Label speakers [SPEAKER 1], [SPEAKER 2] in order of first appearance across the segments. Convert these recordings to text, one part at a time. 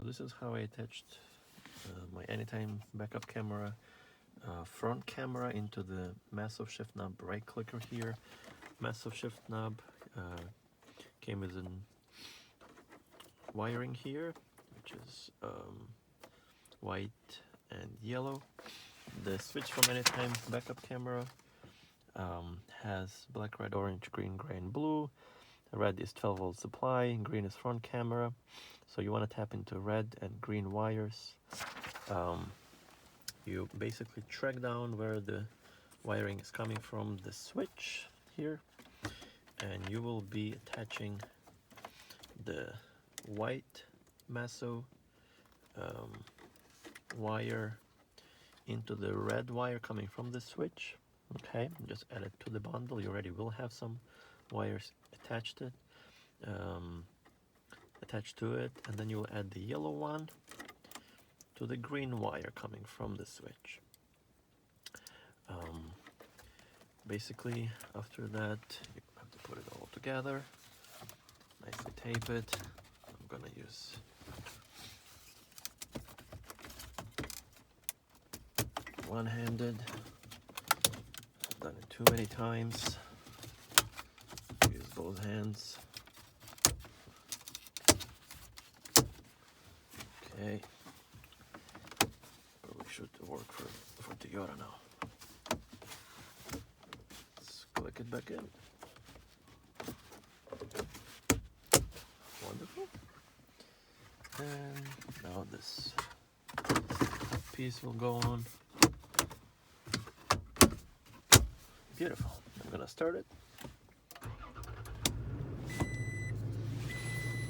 [SPEAKER 1] this is how I attached my Anytime backup camera front camera into the Meso shift knob right clicker here. Meso shift knob came with an wiring here, which is white and yellow. The switch from Anytime backup camera has black, red, orange, green, gray, and blue. Red is 12 volt supply, green is front camera. So you want to tap into red and green wires. You basically track down where the wiring is coming from the switch here, and you will be attaching the white Meso wire into the red wire coming from the switch. Okay, just add it to the bundle. You already will have some wires attached to it, and then you will add the yellow one to the green wire coming from the switch. Basically, after that, you have to put it all together, nicely tape it. I'm gonna use one-handed. I've done it too many times. Use both hands. Okay. Probably should work for Toyota now. Let's click it back in. Wonderful. And now this piece will go on. Beautiful. I'm gonna start it.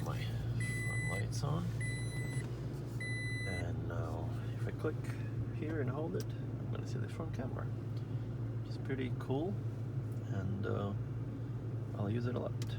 [SPEAKER 1] My front light's on. And now if I click here and hold it, I'm gonna see the front camera. Which is pretty cool, and I'll use it a lot.